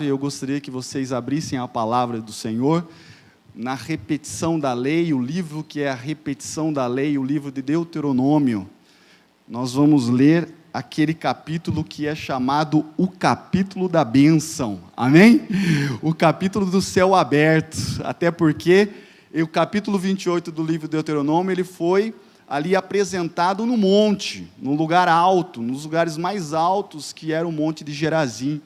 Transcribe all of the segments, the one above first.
Eu gostaria que vocês abrissem a palavra do Senhor na repetição da lei, o livro que é a repetição da lei, o livro de Deuteronômio. Nós vamos ler aquele capítulo que é chamado o capítulo da bênção, amém? O capítulo do céu aberto, até porque o capítulo 28 do livro de Deuteronômio, ele foi ali apresentado no monte, num lugar alto, nos lugares mais altos, que era o monte de Gerazim.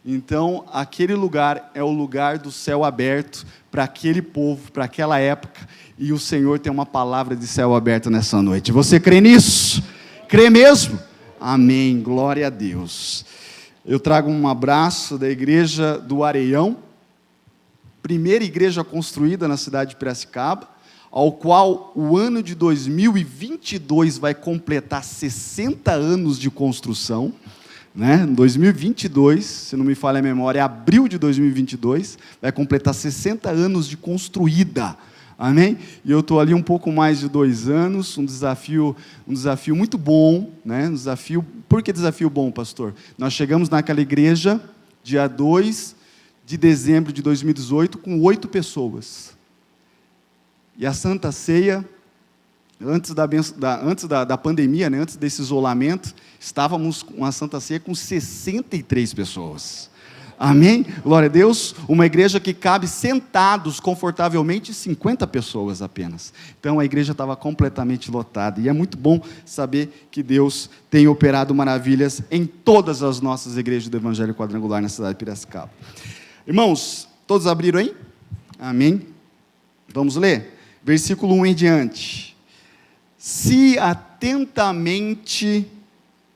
Então, aquele lugar é o lugar do céu aberto para aquele povo, para aquela época, e o Senhor tem uma palavra de céu aberto nessa noite. Você crê nisso? Crê mesmo? Amém, glória a Deus. Eu trago um abraço da igreja do Areião, primeira igreja construída na cidade de Piracicaba, ao qual o ano de 2022 vai completar 60 anos de construção, né? Em 2022, se não me falha a memória, abril de 2022, vai completar 60 anos de construída, amém? E eu estou ali um pouco mais de 2 anos, um desafio muito bom, né? Por que desafio bom, pastor? Nós chegamos naquela igreja, dia 2 de dezembro de 2018, com 8 pessoas, e a Santa Ceia, antes da pandemia, né, antes desse isolamento, estávamos com a Santa Ceia com 63 pessoas. Amém? Glória a Deus. Uma igreja que cabe sentados confortavelmente 50 pessoas apenas. Então a igreja estava completamente lotada. E é muito bom saber que Deus tem operado maravilhas em todas as nossas igrejas do Evangelho Quadrangular na cidade de Piracicaba. Irmãos, todos abriram aí? Amém? Vamos ler? Versículo 1 em diante. Se atentamente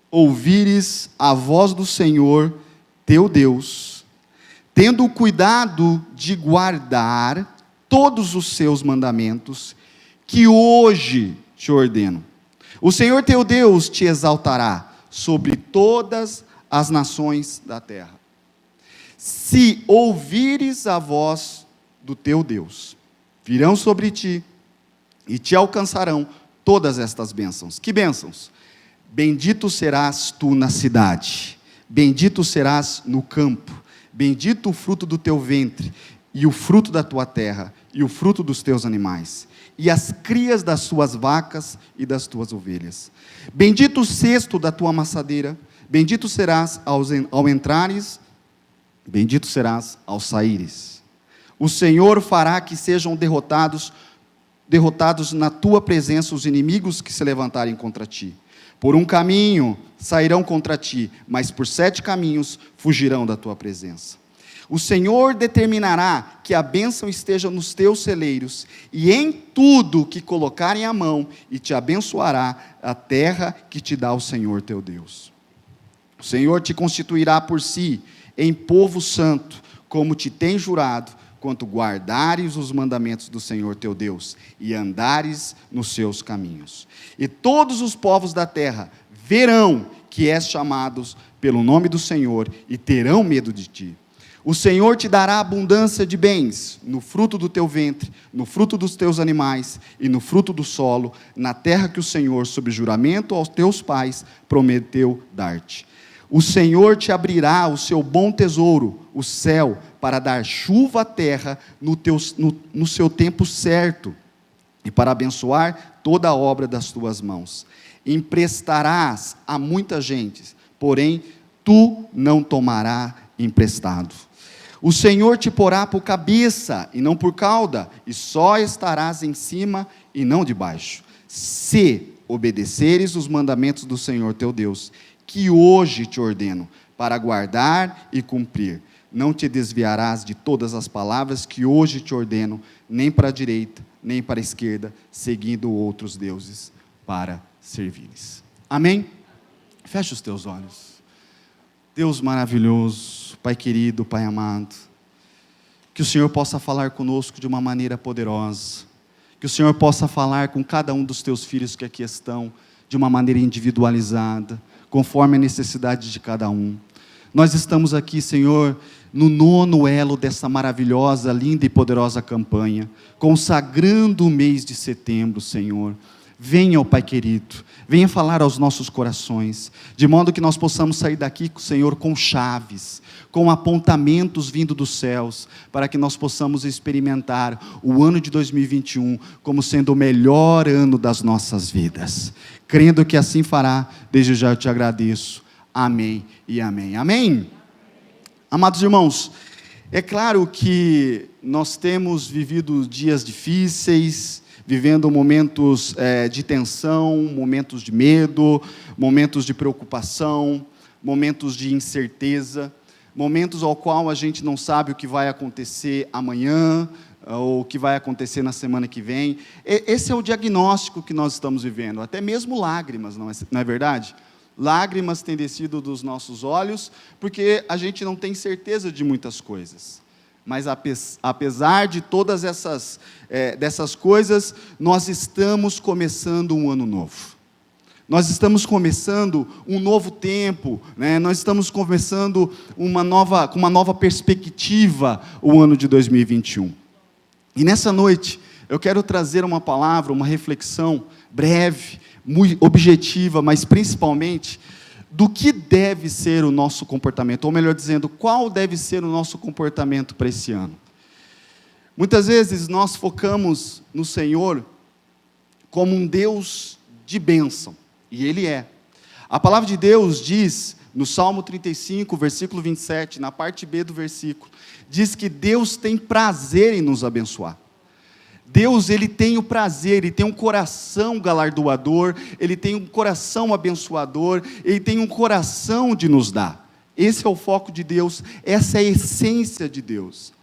ouvires a voz do Senhor, teu Deus, tendo cuidado de guardar todos os seus mandamentos, que hoje te ordeno, o Senhor teu Deus te exaltará sobre todas as nações da terra. Se ouvires a voz do teu Deus, virão sobre ti e te alcançarão todas estas bênçãos. Que bênçãos? Bendito serás tu na cidade, bendito serás no campo, bendito o fruto do teu ventre, e o fruto da tua terra, e o fruto dos teus animais, e as crias das tuas vacas e das tuas ovelhas. Bendito o cesto da tua amassadeira, bendito serás ao entrares, bendito serás ao saíres. O Senhor fará que sejam derrotados na tua presença os inimigos que se levantarem contra ti. Por um caminho sairão contra ti, mas por 7 caminhos fugirão da tua presença. O Senhor determinará que a bênção esteja nos teus celeiros, e em tudo que colocarem a mão, e te abençoará a terra que te dá o Senhor teu Deus. O Senhor te constituirá por si em povo santo, como te tem jurado, quanto guardares os mandamentos do Senhor teu Deus, e andares nos seus caminhos. E todos os povos da terra verão que és chamados pelo nome do Senhor, e terão medo de ti. O Senhor te dará abundância de bens, no fruto do teu ventre, no fruto dos teus animais, e no fruto do solo, na terra que o Senhor, sob juramento aos teus pais, prometeu dar-te. O Senhor te abrirá o seu bom tesouro, o céu, para dar chuva à terra no seu tempo certo, e para abençoar toda a obra das tuas mãos. Emprestarás a muita gente, porém tu não tomarás emprestado. O Senhor te porá por cabeça e não por cauda, e só estarás em cima e não debaixo, se obedeceres os mandamentos do Senhor teu Deus, que hoje te ordeno, para guardar e cumprir. Não te desviarás de todas as palavras que hoje te ordeno, nem para a direita, nem para a esquerda, seguindo outros deuses para servires. Amém? Fecha os teus olhos. Deus maravilhoso, Pai querido, Pai amado, que o Senhor possa falar conosco de uma maneira poderosa, que o Senhor possa falar com cada um dos teus filhos que aqui estão, de uma maneira individualizada, conforme a necessidade de cada um. Nós estamos aqui, Senhor, no 9º elo dessa maravilhosa, linda e poderosa campanha, consagrando o mês de setembro, Senhor, venha, ó Pai querido, venha falar aos nossos corações, de modo que nós possamos sair daqui, Senhor, com chaves, com apontamentos vindo dos céus, para que nós possamos experimentar o ano de 2021 como sendo o melhor ano das nossas vidas. Crendo que assim fará, desde já eu te agradeço. Amém e amém. Amém? Amados irmãos, é claro que nós temos vivido dias difíceis, vivendo momentos de tensão, momentos de medo, momentos de preocupação, momentos de incerteza, momentos ao qual a gente não sabe o que vai acontecer amanhã, ou o que vai acontecer na semana que vem. Esse é o diagnóstico que nós estamos vivendo, até mesmo lágrimas, não é verdade? Lágrimas têm descido dos nossos olhos, porque a gente não tem certeza de muitas coisas. Mas apesar de todas dessas coisas, nós estamos começando um ano novo. Nós estamos começando um novo tempo, né? Nós estamos começando com uma nova perspectiva o ano de 2021. E nessa noite, eu quero trazer uma palavra, uma reflexão breve, muito objetiva, mas principalmente do que deve ser o nosso comportamento, ou melhor dizendo, qual deve ser o nosso comportamento para esse ano. Muitas vezes nós focamos no Senhor como um Deus de bênção, e Ele é. A palavra de Deus diz, no Salmo 35, versículo 27, na parte B do versículo, diz que Deus tem prazer em nos abençoar. Deus, Ele tem o prazer, Ele tem um coração galardoador, Ele tem um coração abençoador, Ele tem um coração de nos dar. Esse é o foco de Deus, essa é a essência de Deus.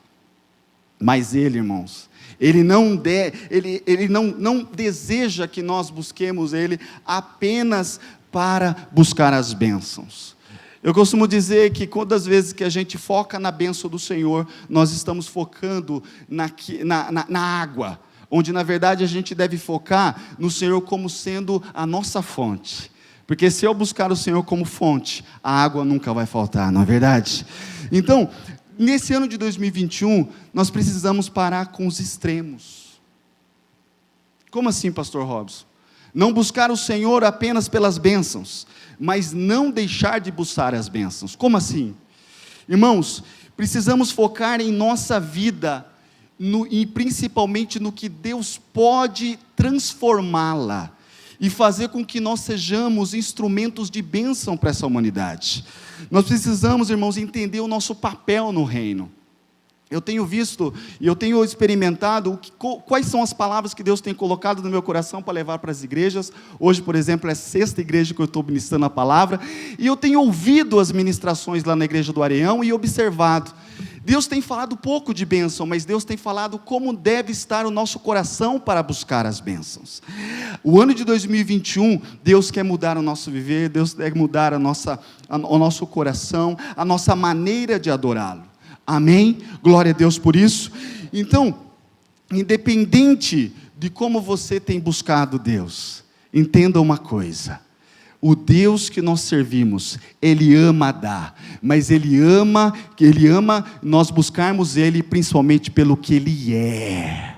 Mas Ele, irmãos, Ele não deseja que nós busquemos Ele apenas para buscar as bênçãos. Eu costumo dizer que todas as vezes que a gente foca na bênção do Senhor, nós estamos focando na água, onde na verdade a gente deve focar no Senhor como sendo a nossa fonte. Porque se eu buscar o Senhor como fonte, a água nunca vai faltar, não é verdade? Então, nesse ano de 2021, nós precisamos parar com os extremos. Como assim, pastor Robson? Não buscar o Senhor apenas pelas bênçãos, mas não deixar de buscar as bênçãos. Como assim? Irmãos, precisamos focar em nossa vida, e principalmente no que Deus pode transformá-la, e fazer com que nós sejamos instrumentos de bênção para essa humanidade. Nós precisamos, irmãos, entender o nosso papel no reino. Eu tenho visto e eu tenho experimentado quais são as palavras que Deus tem colocado no meu coração para levar para as igrejas. Hoje, por exemplo, é a 6ª igreja que eu estou ministrando a palavra, e eu tenho ouvido as ministrações lá na igreja do Areão e observado. Deus tem falado pouco de bênção, mas Deus tem falado como deve estar o nosso coração para buscar as bênçãos. O ano de 2021, Deus quer mudar o nosso viver, Deus quer mudar o nosso coração, a nossa maneira de adorá-lo. Amém? Glória a Deus por isso. Então, independente de como você tem buscado Deus, entenda uma coisa: o Deus que nós servimos, Ele ama dar, mas Ele ama nós buscarmos Ele principalmente pelo que Ele é.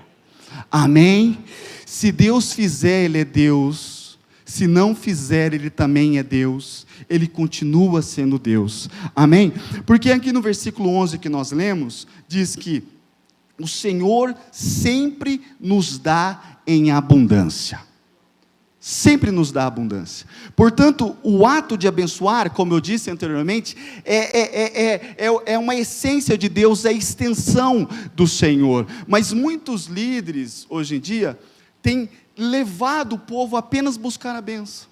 Amém? Se Deus fizer, Ele é Deus. Se não fizer, Ele também é Deus. Ele continua sendo Deus. Amém? Porque aqui no versículo 11 que nós lemos, diz que o Senhor sempre nos dá em abundância. Sempre nos dá abundância. Portanto, o ato de abençoar, como eu disse anteriormente, é uma essência de Deus, é a extensão do Senhor. Mas muitos líderes, hoje em dia, têm levado o povo a apenas buscar a bênção,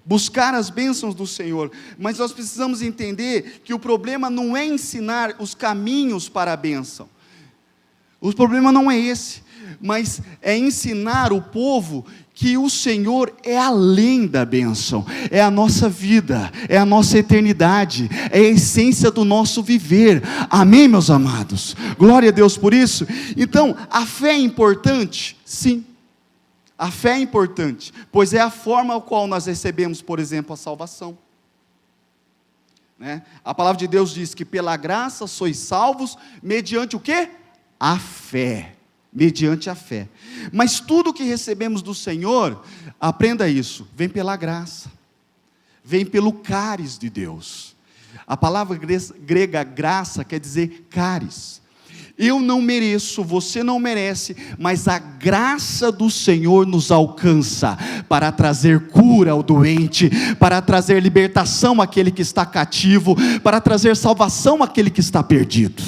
buscar as bênçãos do Senhor. Mas nós precisamos entender que o problema não é ensinar os caminhos para a bênção. O problema não é esse, mas é ensinar o povo que o Senhor é além da bênção, é a nossa vida, é a nossa eternidade, é a essência do nosso viver. Amém, meus amados? Glória a Deus por isso. Então, a fé é importante? Sim. A fé é importante, pois é a forma a qual nós recebemos, por exemplo, a salvação. Né? A palavra de Deus diz que pela graça sois salvos, mediante o quê? A fé. mediante a fé. Mas tudo que recebemos do Senhor, aprenda isso, vem pela graça, vem pelo cáris de Deus. A palavra grega graça quer dizer cáris. Eu não mereço, você não merece, mas a graça do Senhor nos alcança para trazer cura ao doente, para trazer libertação àquele que está cativo, para trazer salvação àquele que está perdido.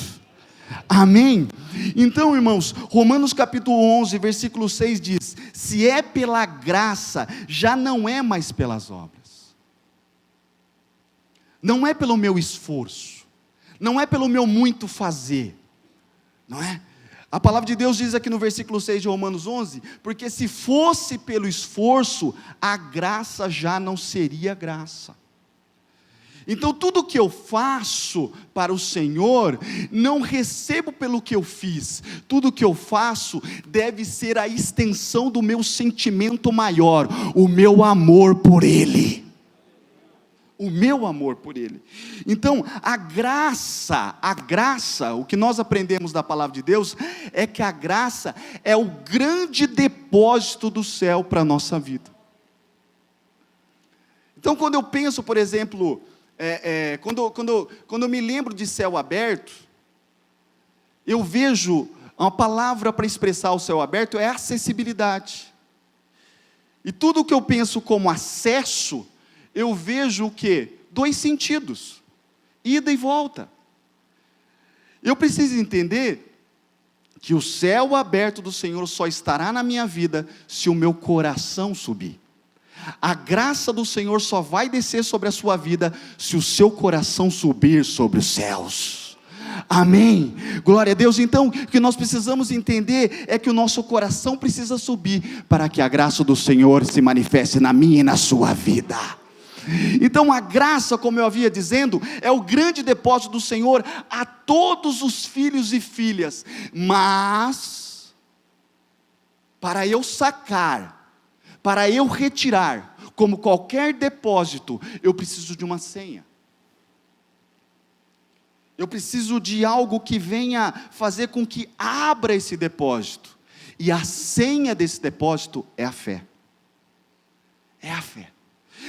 Amém? Então, irmãos, Romanos capítulo 11, versículo 6 diz: se é pela graça, já não é mais pelas obras, não é pelo meu esforço, não é pelo meu muito fazer, não é? A palavra de Deus diz aqui no versículo 6 de Romanos 11, porque se fosse pelo esforço, a graça já não seria graça. Então tudo que eu faço para o Senhor, não recebo pelo que eu fiz, tudo que eu faço deve ser a extensão do meu sentimento maior, o meu amor por Ele. O meu amor por Ele. Então a graça, o que nós aprendemos da palavra de Deus, é que a graça é o grande depósito do céu para a nossa vida. Então quando eu penso, por exemplo, quando eu me lembro de céu aberto, eu vejo uma palavra para expressar o céu aberto, é acessibilidade. E tudo que eu penso como acesso, eu vejo o quê? 2 sentidos, ida e volta. Eu preciso entender que o céu aberto do Senhor só estará na minha vida se o meu coração subir. A graça do Senhor só vai descer sobre a sua vida se o seu coração subir sobre os céus. Amém, glória a Deus. Então o que nós precisamos entender é que o nosso coração precisa subir para que a graça do Senhor se manifeste na minha e na sua vida. Então a graça, como eu havia dizendo, é o grande depósito do Senhor a todos os filhos e filhas, mas para eu sacar, para eu retirar, como qualquer depósito, eu preciso de uma senha. Eu preciso de algo que venha fazer com que abra esse depósito. E a senha desse depósito é a fé. É a fé.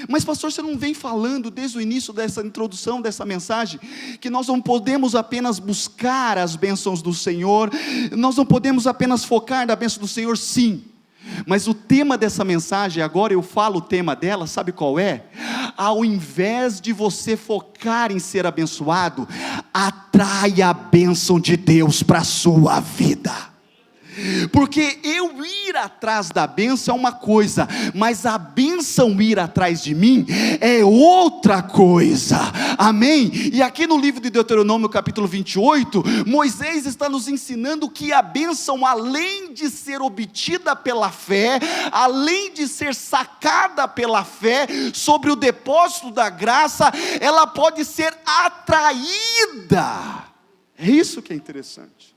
Mas pastor, você não vem falando desde o início dessa introdução, dessa mensagem, que nós não podemos apenas buscar as bênçãos do Senhor, nós não podemos apenas focar na bênção do Senhor? Sim. Mas o tema dessa mensagem, agora eu falo o tema dela, sabe qual é? Ao invés de você focar em ser abençoado, atraia a bênção de Deus para a sua vida. Porque eu ir atrás da bênção é uma coisa, mas a bênção ir atrás de mim é outra coisa, amém? E aqui no livro de Deuteronômio capítulo 28, Moisés está nos ensinando que a bênção, além de ser obtida pela fé, além de ser sacada pela fé, sobre o depósito da graça, ela pode ser atraída. É isso que é interessante.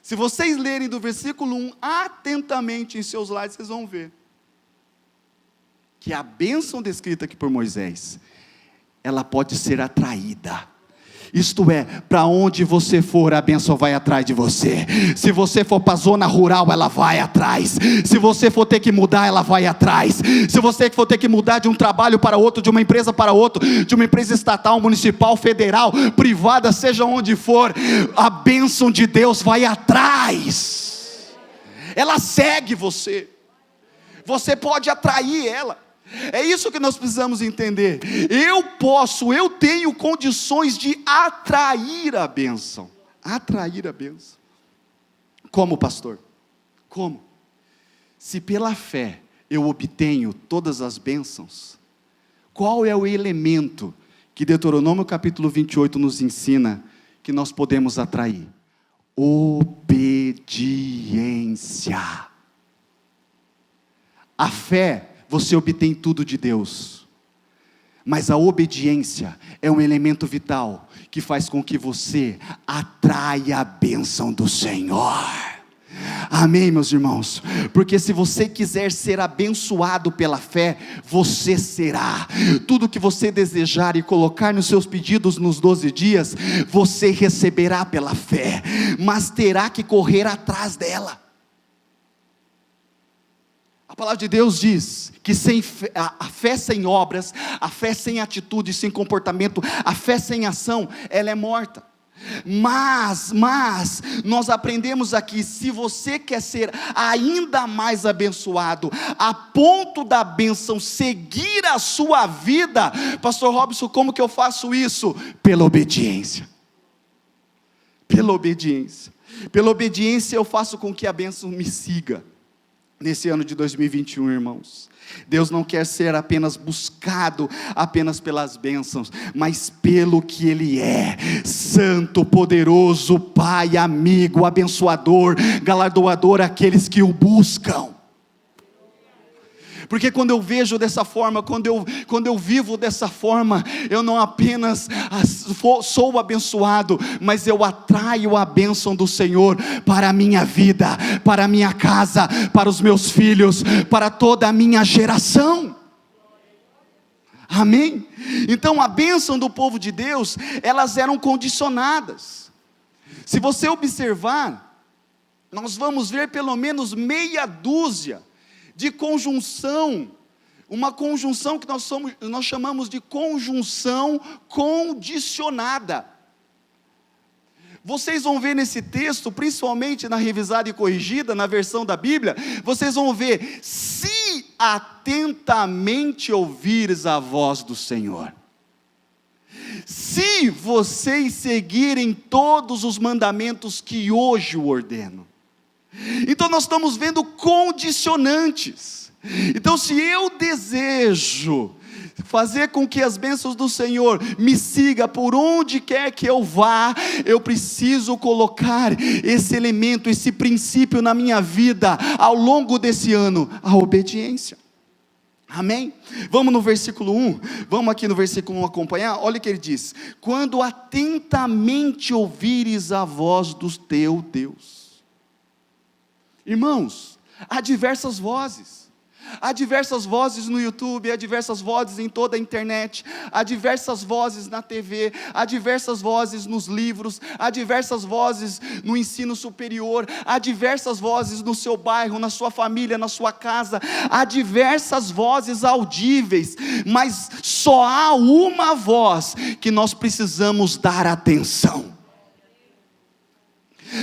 Se vocês lerem do versículo 1 atentamente em seus lares, vocês vão ver que a bênção descrita aqui por Moisés, ela pode ser atraída. Isto é, para onde você for, a bênção vai atrás de você. Se você for para a zona rural, ela vai atrás. Se você for ter que mudar, ela vai atrás. Se você for ter que mudar de um trabalho para outro, de uma empresa para outro, de uma empresa estatal, municipal, federal, privada, seja onde for, a bênção de Deus vai atrás. Ela segue você. Você pode atrair ela. É isso que nós precisamos entender. Eu tenho condições de atrair a bênção. Atrair a bênção. Como, pastor? Como? Se pela fé eu obtenho todas as bênçãos, qual é o elemento que Deuteronômio capítulo 28 nos ensina que nós podemos atrair? Obediência. A fé, você obtém tudo de Deus, mas a obediência é um elemento vital, que faz com que você atraia a bênção do Senhor. Amém, meus irmãos? Porque se você quiser ser abençoado pela fé, você será. Tudo que você desejar e colocar nos seus pedidos nos 12 dias, você receberá pela fé, mas terá que correr atrás dela. A palavra de Deus diz que a fé sem obras, a fé sem atitude, sem comportamento, a fé sem ação, ela é morta. Mas, nós aprendemos aqui, se você quer ser ainda mais abençoado, a ponto da bênção seguir a sua vida, pastor Robson, como que eu faço isso? Pela obediência. Pela obediência. Pela obediência eu faço com que a bênção me siga. Nesse ano de 2021, irmãos, Deus não quer ser apenas buscado apenas pelas bênçãos, mas pelo que Ele é: santo, poderoso, Pai, amigo, abençoador, galardoador àqueles que o buscam. Porque quando eu vejo dessa forma, quando eu vivo dessa forma, eu não apenas sou abençoado, mas eu atraio a bênção do Senhor para a minha vida, para a minha casa, para os meus filhos, para toda a minha geração. Amém? Então a bênção do povo de Deus, elas eram condicionadas. Se você observar, nós vamos ver pelo menos meia dúzia de conjunção, uma conjunção que nós chamamos de conjunção condicionada. Vocês vão ver nesse texto, principalmente na revisada e corrigida, na versão da Bíblia, vocês vão ver: se atentamente ouvires a voz do Senhor, se vocês seguirem todos os mandamentos que hoje o ordeno. Então nós estamos vendo condicionantes. Então, se eu desejo fazer com que as bênçãos do Senhor me siga por onde quer que eu vá, eu preciso colocar esse elemento, esse princípio na minha vida ao longo desse ano: a obediência. Amém? Vamos no versículo 1, vamos aqui no versículo 1 acompanhar. Olha o que ele diz: quando atentamente ouvires a voz do teu Deus. Irmãos, há diversas vozes no YouTube, há diversas vozes em toda a internet, há diversas vozes na TV, há diversas vozes nos livros, há diversas vozes no ensino superior, há diversas vozes no seu bairro, na sua família, na sua casa, há diversas vozes audíveis, mas só há uma voz que nós precisamos dar atenção.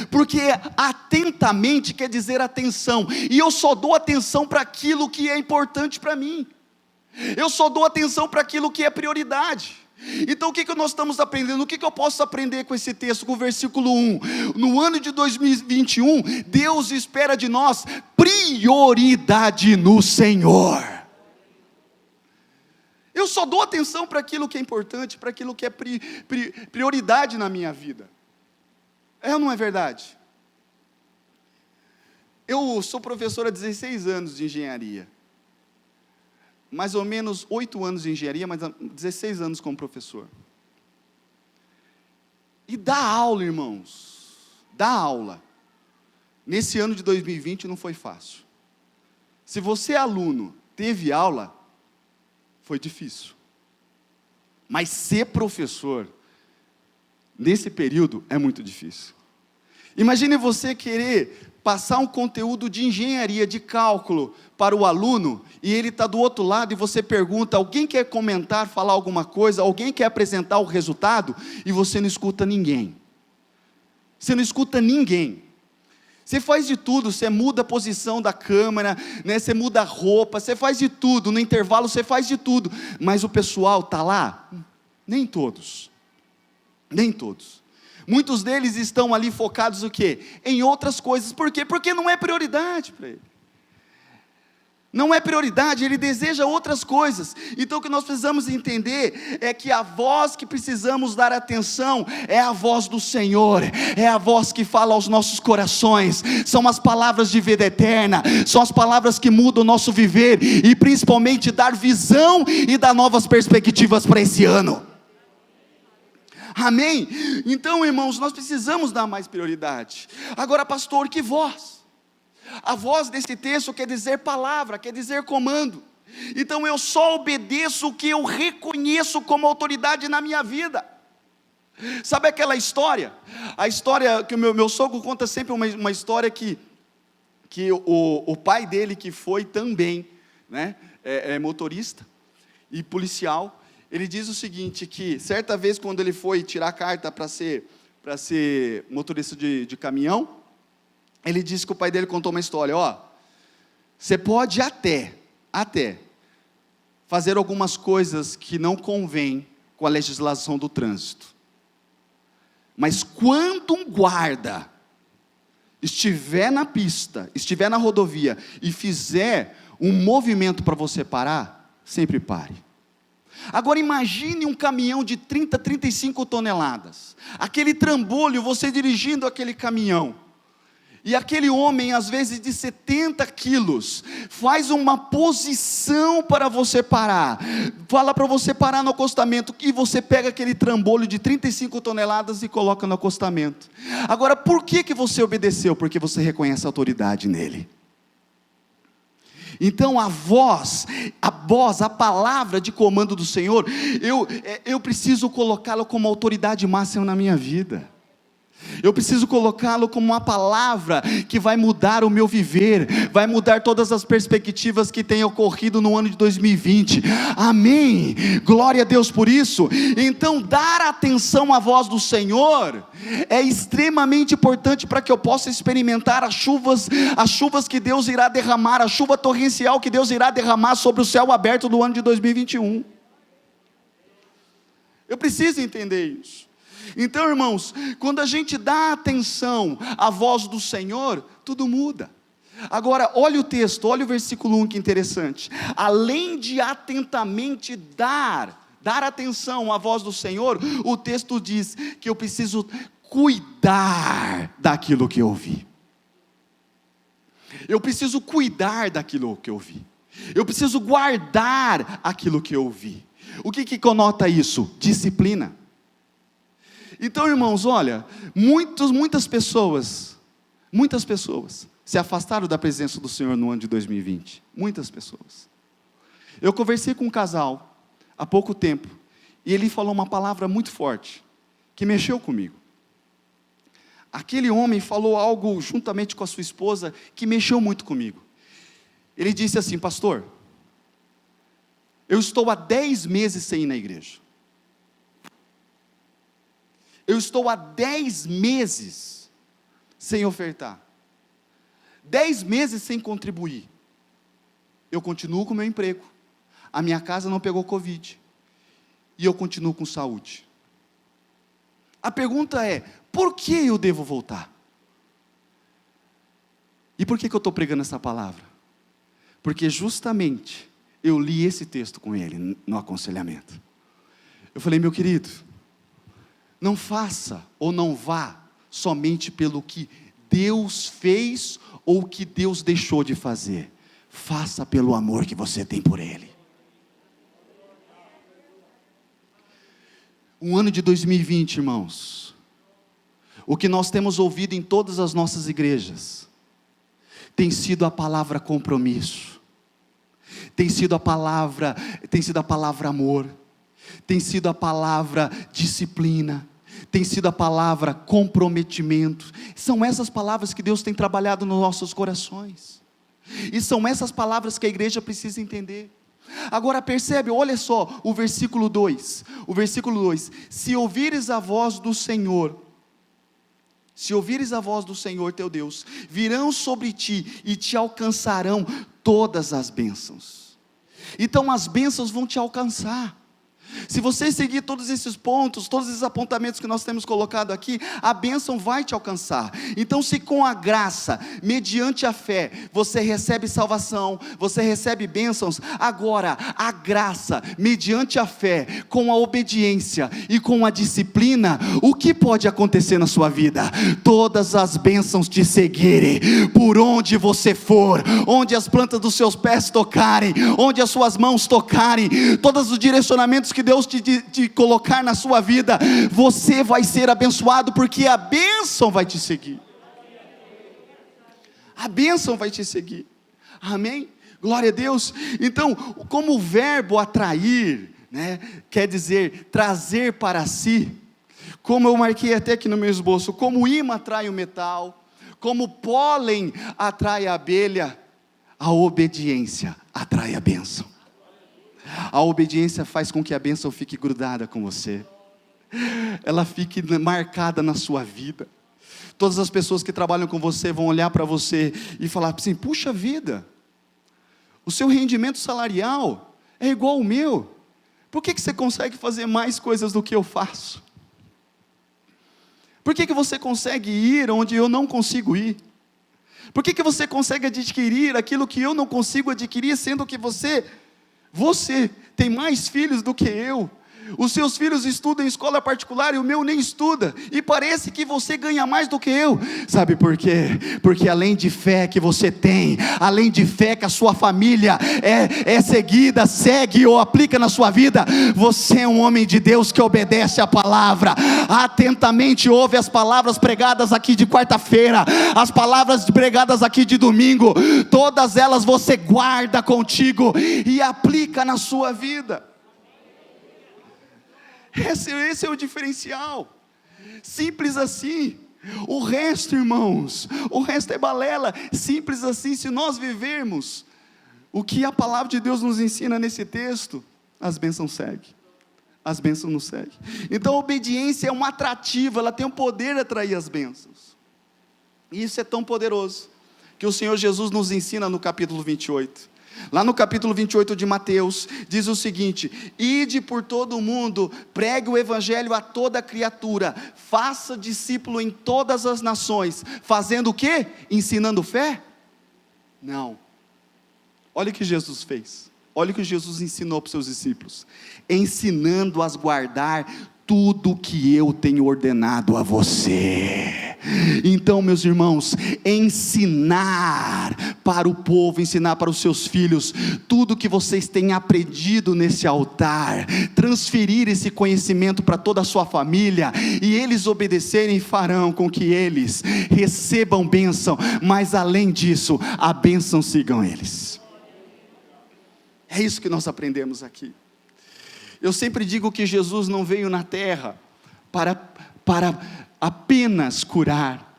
Porque atentamente quer dizer atenção, e eu só dou atenção para aquilo que é importante para mim, eu só dou atenção para aquilo que é prioridade. Então o que nós estamos aprendendo? O que eu posso aprender com esse texto, com o versículo 1? No ano de 2021, Deus espera de nós prioridade no Senhor. Eu só dou atenção para aquilo que é importante, para aquilo que é prioridade na minha vida. É ou não é verdade? Eu sou professor há 16 anos de engenharia. Mais ou menos 8 anos de engenharia, mas 16 anos como professor. E dar aula, irmãos, dar aula, nesse ano de 2020 não foi fácil. Se você é aluno, teve aula, foi difícil. Mas ser professor, nesse período, é muito difícil. Imagine você querer passar um conteúdo de engenharia, de cálculo, para o aluno, e ele está do outro lado, e você pergunta: alguém quer comentar, falar alguma coisa? Alguém quer apresentar o resultado? E você não escuta ninguém. Você não escuta ninguém. Você faz de tudo, você muda a posição da câmera, né? Você muda a roupa, você faz de tudo, no intervalo você faz de tudo, mas o pessoal está lá? Nem todos. Nem todos. Muitos deles estão ali focados o quê? Em outras coisas. Por quê? Porque não é prioridade para ele. Não é prioridade, ele deseja outras coisas. Então o que nós precisamos entender é que a voz que precisamos dar atenção é a voz do Senhor, é a voz que fala aos nossos corações, são as palavras de vida eterna, são as palavras que mudam o nosso viver, e principalmente dar visão e dar novas perspectivas para esse ano. Amém? Então, irmãos, nós precisamos dar mais prioridade. Agora, pastor, que voz? A voz desse texto quer dizer palavra, quer dizer comando. Então eu só obedeço o que eu reconheço como autoridade na minha vida. Sabe aquela história? A história que o meu sogro conta sempre, uma história que que o pai dele, que foi também, né, motorista e policial, ele diz o seguinte, que certa vez quando ele foi tirar a carta para ser motorista de caminhão, ele disse que o pai dele contou uma história, você pode até fazer algumas coisas que não convêm com a legislação do trânsito, mas quando um guarda estiver na pista, estiver na rodovia e fizer um movimento para você parar, sempre pare. Agora imagine um caminhão de 30, 35 toneladas, aquele trambolho, você dirigindo aquele caminhão, e aquele homem, às vezes de 70 quilos, faz uma posição para você parar, fala para você parar no acostamento, e você pega aquele trambolho de 35 toneladas e coloca no acostamento. Agora, por que você obedeceu? Porque você reconhece a autoridade nele. Então a voz, a palavra de comando do Senhor, eu preciso colocá-lo como autoridade máxima na minha vida. Eu preciso colocá-lo como uma palavra que vai mudar o meu viver, vai mudar todas as perspectivas que têm ocorrido no ano de 2020, amém, glória a Deus por isso. Então dar atenção à voz do Senhor é extremamente importante para que eu possa experimentar as chuvas que Deus irá derramar, a chuva torrencial que Deus irá derramar sobre o céu aberto do ano de 2021, eu preciso entender isso. Então, irmãos, quando a gente dá atenção à voz do Senhor, tudo muda. Agora, olha o texto, olha o versículo 1, que interessante. Além de atentamente dar atenção à voz do Senhor, o texto diz que eu preciso cuidar daquilo que eu ouvi. Eu preciso cuidar daquilo que eu ouvi. Eu preciso guardar aquilo que eu ouvi. O que conota isso? Disciplina. Então, irmãos, olha, muitas pessoas se afastaram da presença do Senhor no ano de 2020, muitas pessoas. Eu conversei com um casal, há pouco tempo, e ele falou uma palavra muito forte, que mexeu comigo. Aquele homem falou algo juntamente com a sua esposa, que mexeu muito comigo. Ele disse assim: pastor, eu estou há 10 meses sem ir na igreja. Eu estou há 10 meses sem ofertar, 10 meses sem contribuir. Eu continuo com o meu emprego, a minha casa não pegou Covid, e eu continuo com saúde. A pergunta é: por que eu devo voltar? E por que eu estou pregando essa palavra? Porque justamente eu li esse texto com ele no aconselhamento. Eu falei: meu querido, não faça ou não vá somente pelo que Deus fez ou que Deus deixou de fazer. Faça pelo amor que você tem por Ele. O ano de 2020, irmãos, o que nós temos ouvido em todas as nossas igrejas, tem sido a palavra compromisso, tem sido a palavra amor, tem sido a palavra disciplina, tem sido a palavra comprometimento. São essas palavras que Deus tem trabalhado nos nossos corações, e são essas palavras que a igreja precisa entender. Agora percebe, olha só o versículo 2, se ouvires a voz do Senhor teu Deus, virão sobre ti e te alcançarão todas as bênçãos. Então as bênçãos vão te alcançar. Se você seguir todos esses pontos, todos esses apontamentos que nós temos colocado aqui, a bênção vai te alcançar. Então, se com a graça, mediante a fé, você recebe salvação, você recebe bênçãos, agora a graça, mediante a fé, com a obediência e com a disciplina, o que pode acontecer na sua vida? Todas as bênçãos te seguirem, por onde você for, onde as plantas dos seus pés tocarem, onde as suas mãos tocarem, todos os direcionamentos que Deus te colocar na sua vida, você vai ser abençoado, porque a bênção vai te seguir. A bênção vai te seguir. Amém? Glória a Deus. Então, como o verbo atrair, quer dizer trazer para si, como eu marquei até aqui no meu esboço, como o imã atrai o metal, Como pólen atrai a abelha, a obediência atrai a bênção. A obediência faz com que a bênção fique grudada com você. Ela fique marcada na sua vida. Todas as pessoas que trabalham com você vão olhar para você e falar assim: puxa vida, o seu rendimento salarial é igual ao meu. Por que você consegue fazer mais coisas do que eu faço? Por que você consegue ir onde eu não consigo ir? Por que você consegue adquirir aquilo que eu não consigo adquirir, sendo que você tem mais filhos do que eu? Os seus filhos estudam em escola particular e o meu nem estuda, e parece que você ganha mais do que eu. Sabe por quê? Porque além de fé que você tem, além de fé que a sua família segue ou aplica na sua vida, você é um homem de Deus que obedece a palavra, atentamente ouve as palavras pregadas aqui de quarta-feira, as palavras pregadas aqui de domingo, todas elas você guarda contigo e aplica na sua vida. Esse é o diferencial, simples assim. O resto, irmãos, o resto é balela, simples assim. Se nós vivermos o que a palavra de Deus nos ensina nesse texto, as bênçãos seguem, as bênçãos nos seguem. Então a obediência é uma atrativa, ela tem o poder de atrair as bênçãos, e isso é tão poderoso, que o Senhor Jesus nos ensina no capítulo 28, lá no capítulo 28 de Mateus, diz o seguinte: ide por todo o mundo, pregue o evangelho a toda criatura, faça discípulo em todas as nações, fazendo o quê? Ensinando fé? Não, olha o que Jesus fez, olha o que Jesus ensinou para os seus discípulos: ensinando-as a guardar tudo que eu tenho ordenado a você. Então, meus irmãos, ensinar para o povo, ensinar para os seus filhos, tudo que vocês têm aprendido nesse altar, transferir esse conhecimento para toda a sua família, e eles obedecerem, farão com que eles recebam bênção, mas além disso, a bênção sigam eles. É isso que nós aprendemos aqui. Eu sempre digo que Jesus não veio na terra para apenas curar,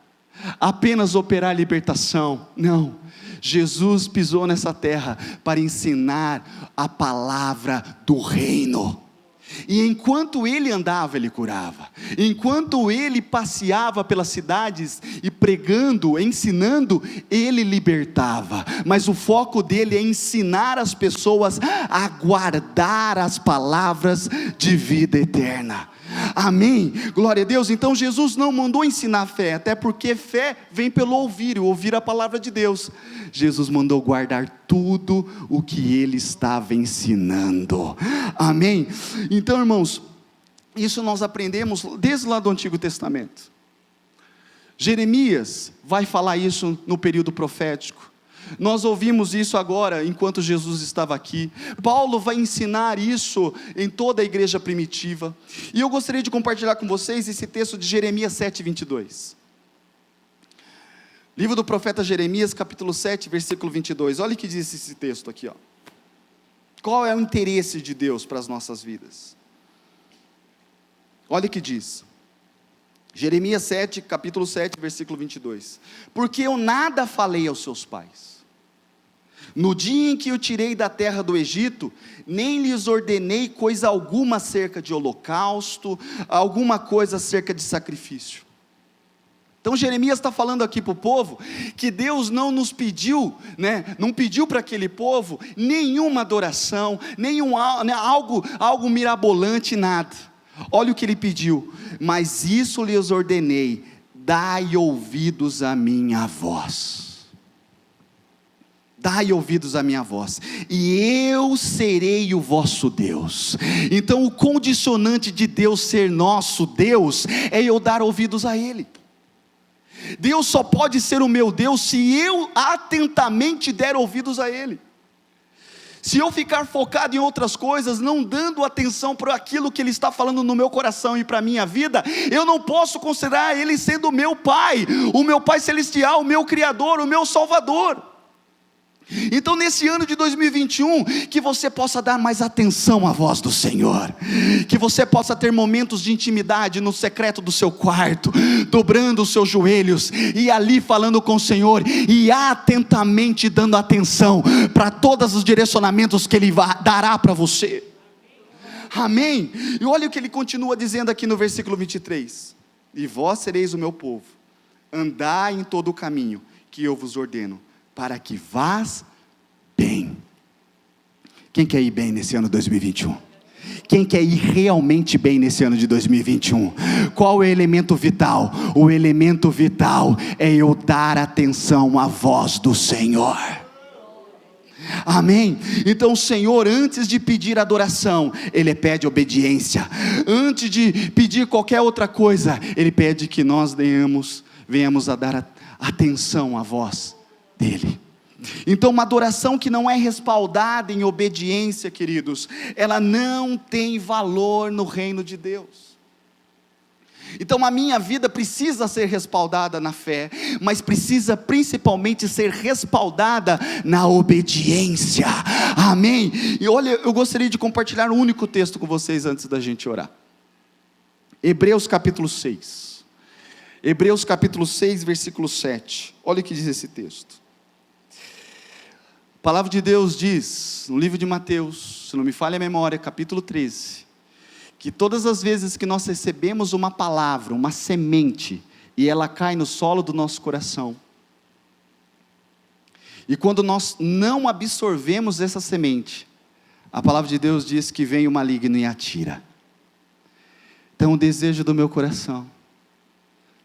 apenas operar libertação. Não, Jesus pisou nessa terra para ensinar a palavra do reino. E enquanto ele andava, ele curava. Enquanto ele passeava pelas cidades e pregando, ensinando, ele libertava. Mas o foco dele é ensinar as pessoas a guardar as palavras de vida eterna. Amém, glória a Deus. Então Jesus não mandou ensinar fé, até porque fé vem pelo ouvir a palavra de Deus. Jesus mandou guardar tudo o que ele estava ensinando. Amém. Então, irmãos, isso nós aprendemos desde lá do Antigo Testamento. Jeremias vai falar isso no período profético. Nós ouvimos isso agora, enquanto Jesus estava aqui. Paulo vai ensinar isso em toda a igreja primitiva. E eu gostaria de compartilhar com vocês esse texto de Jeremias 7:22. Livro do profeta Jeremias, capítulo 7, versículo 22. Olha o que diz esse texto aqui, ó. Qual é o interesse de Deus para as nossas vidas? Olha o que diz. Jeremias 7, capítulo 7, versículo 22. Porque eu nada falei aos seus pais, no dia em que eu tirei da terra do Egito, nem lhes ordenei coisa alguma acerca de holocausto, alguma coisa acerca de sacrifício. Então Jeremias está falando aqui para o povo, que Deus não nos pediu, não pediu para aquele povo, nenhuma adoração, algo mirabolante, nada. Olha o que ele pediu: mas isso lhes ordenei, dai ouvidos à minha voz. Dai ouvidos à minha voz, e eu serei o vosso Deus. Então o condicionante de Deus ser nosso Deus, é eu dar ouvidos a Ele. Deus só pode ser o meu Deus, se eu atentamente der ouvidos a Ele. Se eu ficar focado em outras coisas, não dando atenção para aquilo que Ele está falando no meu coração e para a minha vida, eu não posso considerar Ele sendo o meu Pai celestial, o meu Criador, o meu Salvador. Então nesse ano de 2021, que você possa dar mais atenção à voz do Senhor, que você possa ter momentos de intimidade no secreto do seu quarto, dobrando os seus joelhos, e ali falando com o Senhor, e atentamente dando atenção, para todos os direcionamentos que Ele dará para você, amém? E olha o que Ele continua dizendo aqui no versículo 23, e vós sereis o meu povo, andai em todo o caminho que eu vos ordeno, para que vás bem. Quem quer ir bem nesse ano 2021? Quem quer ir realmente bem nesse ano de 2021? Qual é o elemento vital? O elemento vital é eu dar atenção à voz do Senhor, amém? Então o Senhor, antes de pedir adoração, Ele pede obediência. Antes de pedir qualquer outra coisa, Ele pede que nós venhamos a dar atenção à voz dEle. Então uma adoração que não é respaldada em obediência, queridos, ela não tem valor no reino de Deus. Então a minha vida precisa ser respaldada na fé, mas precisa principalmente ser respaldada na obediência, amém? E olha, eu gostaria de compartilhar um único texto com vocês antes da gente orar. Hebreus capítulo 6, Hebreus capítulo 6, versículo 7, olha o que diz esse texto. A palavra de Deus diz, no livro de Mateus, se não me falha a memória, capítulo 13, que todas as vezes que nós recebemos uma palavra, uma semente, e ela cai no solo do nosso coração, e quando nós não absorvemos essa semente, a palavra de Deus diz que vem o maligno e a tira. Então o desejo do meu coração,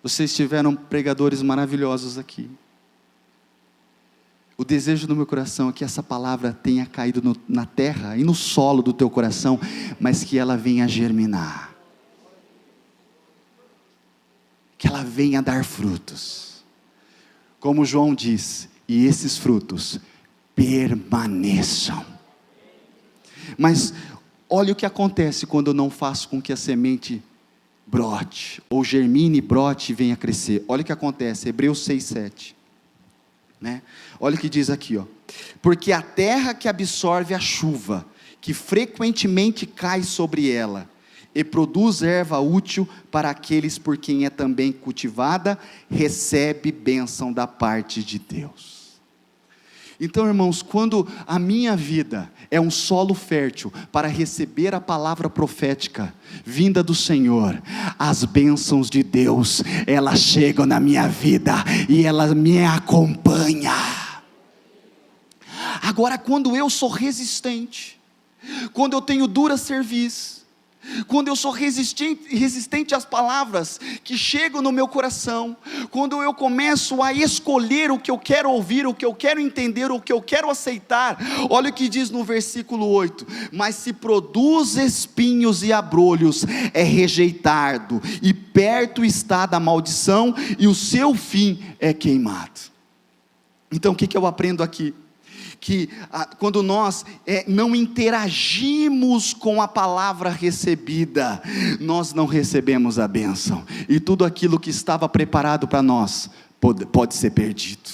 vocês tiveram pregadores maravilhosos aqui, o desejo do meu coração é que essa palavra tenha caído na terra e no solo do teu coração, mas que ela venha germinar, que ela venha dar frutos, como João diz, e esses frutos permaneçam. Mas olha o que acontece quando eu não faço com que a semente brote, ou germine, brote e venha crescer. Olha o que acontece, Hebreus 6, 7. Olha o que diz aqui, porque a terra que absorve a chuva, que frequentemente cai sobre ela, e produz erva útil para aqueles por quem é também cultivada, recebe bênção da parte de Deus. Então, irmãos, quando a minha vida é um solo fértil para receber a palavra profética vinda do Senhor, as bênçãos de Deus, elas chegam na minha vida e elas me acompanham. Agora, quando eu sou resistente, quando eu tenho dura cerviz, quando eu sou resistente às palavras que chegam no meu coração, quando eu começo a escolher o que eu quero ouvir, o que eu quero entender, o que eu quero aceitar, olha o que diz no versículo 8, mas se produz espinhos e abrolhos, é rejeitado, e perto está da maldição, e o seu fim é queimado. Então o que eu aprendo aqui? Que quando nós não interagimos com a palavra recebida, nós não recebemos a bênção, e tudo aquilo que estava preparado para nós pode ser perdido,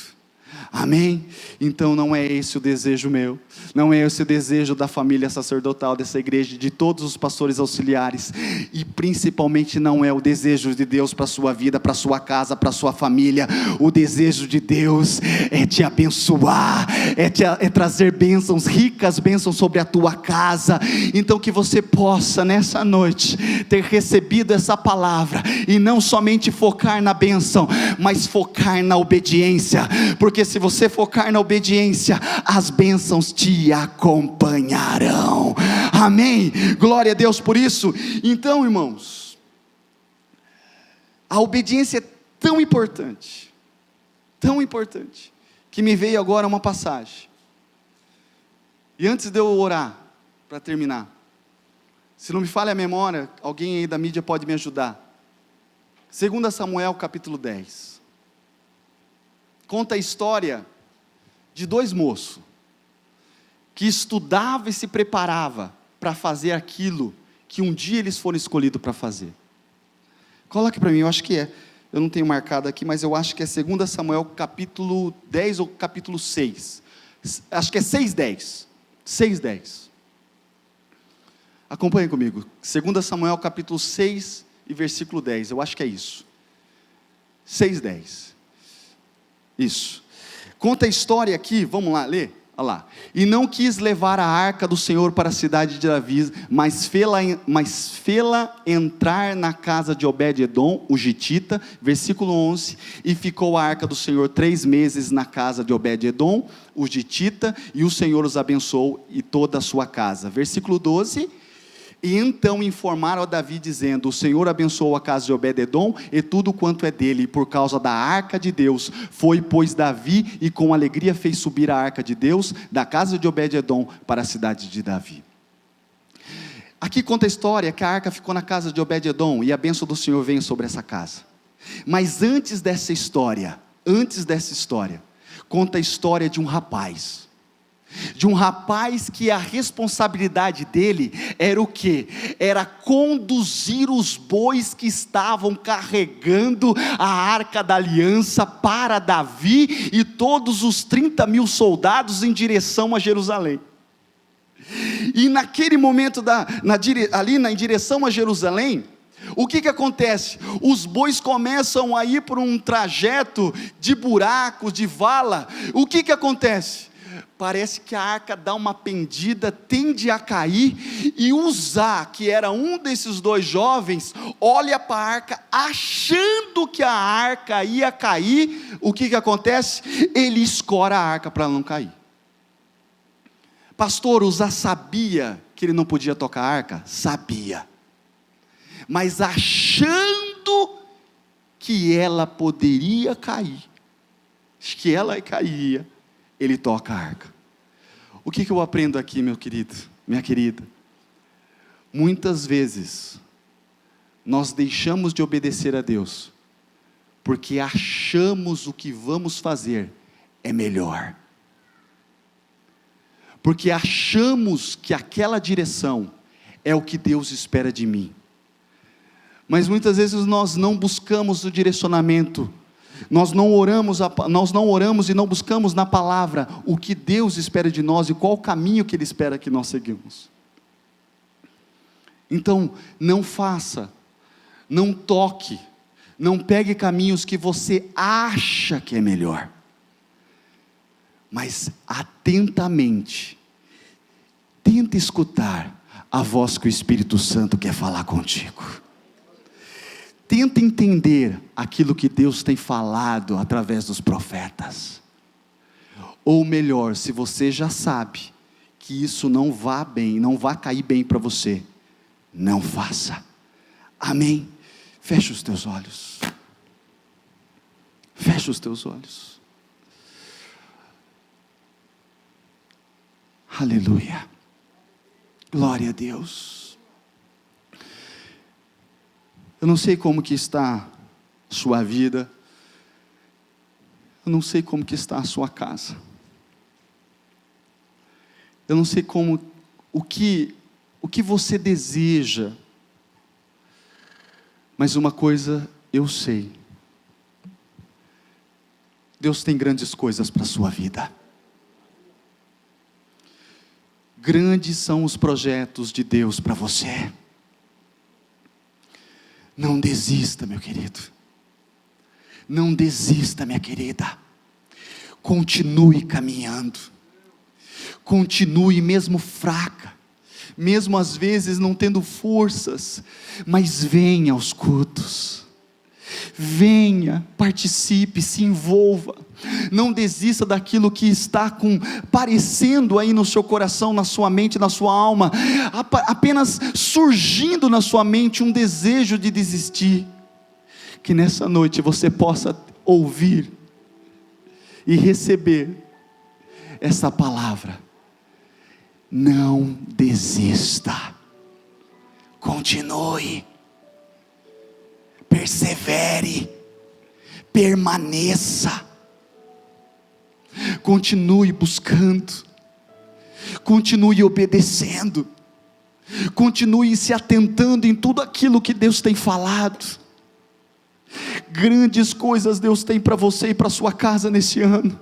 amém? Então não é esse o desejo meu, não é esse o desejo da família sacerdotal dessa igreja, de todos os pastores auxiliares, e principalmente não é o desejo de Deus para a sua vida, para a sua casa, para a sua família. O desejo de Deus é te abençoar, é trazer bênçãos, ricas bênçãos sobre a tua casa. Então que você possa nessa noite ter recebido essa palavra, e não somente focar na bênção, mas focar na obediência, porque se você focar na obediência, as bênçãos te acompanharão, amém? Glória a Deus por isso. Então, irmãos, a obediência é tão importante, que me veio agora uma passagem, e antes de eu orar, para terminar, se não me falha a memória, alguém aí da mídia pode me ajudar, 2 Samuel capítulo 10, conta a história de dois moços, que estudavam e se preparavam para fazer aquilo que um dia eles foram escolhidos para fazer. Coloque para mim, eu acho que eu não tenho marcado aqui, mas eu acho que é 2 Samuel capítulo 10 ou capítulo 6, Acho que é 6:10. 6:10. Acompanhe comigo. 2 Samuel capítulo 6 e versículo 10. Eu acho que é isso. 6:10. Isso. Conta a história aqui, vamos lá ler. Olha lá. E não quis levar a arca do Senhor para a cidade de Davi, mas fê-la entrar na casa de Obed-edom, o gitita, versículo 11, e ficou a arca do Senhor 3 meses na casa de Obed-edom, o gitita, e o Senhor os abençoou e toda a sua casa. Versículo 12, e então informaram a Davi dizendo, o Senhor abençoou a casa de Obed-edom e tudo quanto é dele, e por causa da arca de Deus, foi pois Davi, e com alegria fez subir a arca de Deus, da casa de Obed-edom, para a cidade de Davi. Aqui conta a história que a arca ficou na casa de Obed-edom, e a bênção do Senhor veio sobre essa casa. Mas antes dessa história, conta a história de um rapaz que a responsabilidade dele era o quê? Era conduzir os bois que estavam carregando a arca da aliança para Davi e todos os 30.000 soldados em direção a Jerusalém. E naquele momento, em direção a Jerusalém, o que acontece? Os bois começam a ir por um trajeto de buracos, de vala. O que acontece? Parece que a arca dá uma pendida, tende a cair, e Uzá, que era um desses 2 jovens, olha para a arca, achando que a arca ia cair. O que acontece? Ele escora a arca para não cair. Pastor, Uzá sabia que ele não podia tocar a arca? Sabia, mas achando que ela poderia cair, que ela cairia, ele toca a arca. O que eu aprendo aqui, meu querido, minha querida? Muitas vezes, nós deixamos de obedecer a Deus, porque achamos o que vamos fazer é melhor. Porque achamos que aquela direção é o que Deus espera de mim. Mas muitas vezes nós não buscamos o direcionamento, nós não oramos e não buscamos na palavra o que Deus espera de nós e qual o caminho que Ele espera que nós seguimos. Então, não faça, não toque, não pegue caminhos que você acha que é melhor, mas atentamente, tenta escutar a voz que o Espírito Santo quer falar contigo. Tenta entender aquilo que Deus tem falado através dos profetas. Ou melhor, se você já sabe que isso não vai bem, não vai cair bem para você, não faça. Amém? Fecha os teus olhos. Fecha os teus olhos. Aleluia. Glória a Deus. Eu não sei como que está a sua vida, eu não sei como que está a sua casa, eu não sei o que você deseja, mas uma coisa eu sei, Deus tem grandes coisas para a sua vida, grandes são os projetos de Deus para você. Não desista, meu querido, não desista, minha querida, continue caminhando, continue mesmo fraca, mesmo às vezes não tendo forças, mas venha aos cultos, venha, participe, se envolva, não desista daquilo que está parecendo aí no seu coração, na sua mente, na sua alma, apenas surgindo na sua mente um desejo de desistir, que nessa noite você possa ouvir e receber essa palavra: não desista, continue, persevere, permaneça, continue buscando, continue obedecendo, continue se atentando em tudo aquilo que Deus tem falado. Grandes coisas Deus tem para você e para sua casa nesse ano.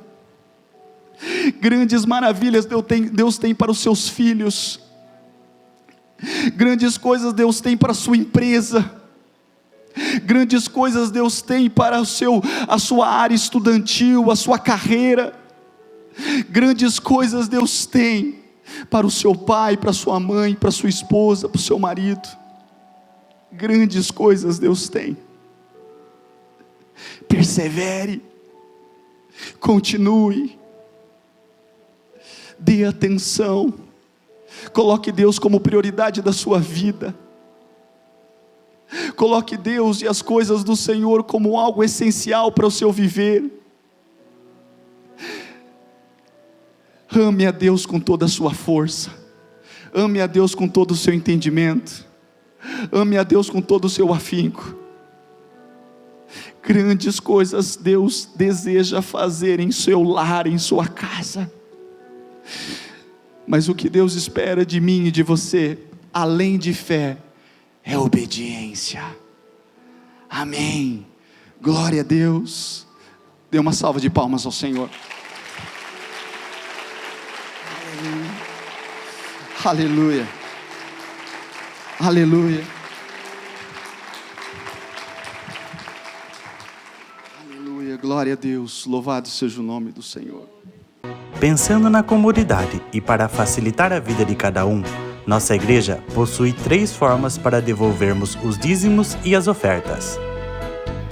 Grandes maravilhas Deus tem para os seus filhos. Grandes coisas Deus tem para a sua empresa. Grandes coisas Deus tem para a sua área estudantil, a sua carreira. Grandes coisas Deus tem para o seu pai, para a sua mãe, para a sua esposa, para o seu marido. Grandes coisas Deus tem. Persevere, continue, dê atenção, coloque Deus como prioridade da sua vida. Coloque Deus e as coisas do Senhor como algo essencial para o seu viver. Ame a Deus com toda a sua força. Ame a Deus com todo o seu entendimento. Ame a Deus com todo o seu afinco. Grandes coisas Deus deseja fazer em seu lar, em sua casa. Mas o que Deus espera de mim e de você, além de fé, é obediência. Amém. Glória a Deus. Dê uma salva de palmas ao Senhor. Aleluia. Aleluia. Aleluia. Glória a Deus. Louvado seja o nome do Senhor. Pensando na comunidade e para facilitar a vida de cada um, nossa igreja possui 3 formas para devolvermos os dízimos e as ofertas.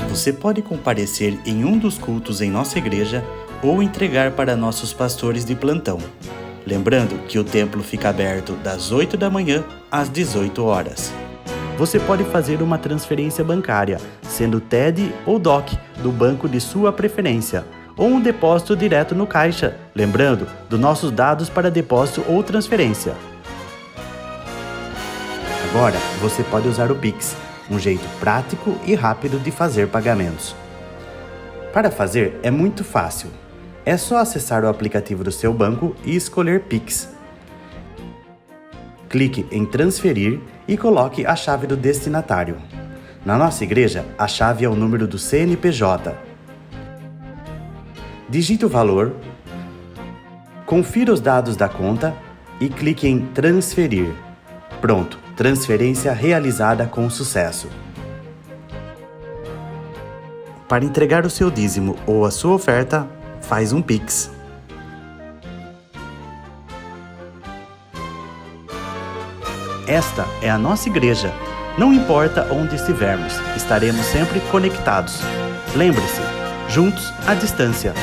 Você pode comparecer em um dos cultos em nossa igreja ou entregar para nossos pastores de plantão. Lembrando que o templo fica aberto das 8 da manhã às 18 horas. Você pode fazer uma transferência bancária, sendo TED ou DOC, do banco de sua preferência, ou um depósito direto no caixa, lembrando dos nossos dados para depósito ou transferência. Agora, você pode usar o Pix, um jeito prático e rápido de fazer pagamentos. Para fazer é muito fácil. É só acessar o aplicativo do seu banco e escolher Pix. Clique em transferir e coloque a chave do destinatário. Na nossa igreja, a chave é o número do CNPJ. Digite o valor, confira os dados da conta e clique em transferir. Pronto, transferência realizada com sucesso. Para entregar o seu dízimo ou a sua oferta, faz um Pix. Esta é a nossa igreja. Não importa onde estivermos, estaremos sempre conectados. Lembre-se, juntos à distância.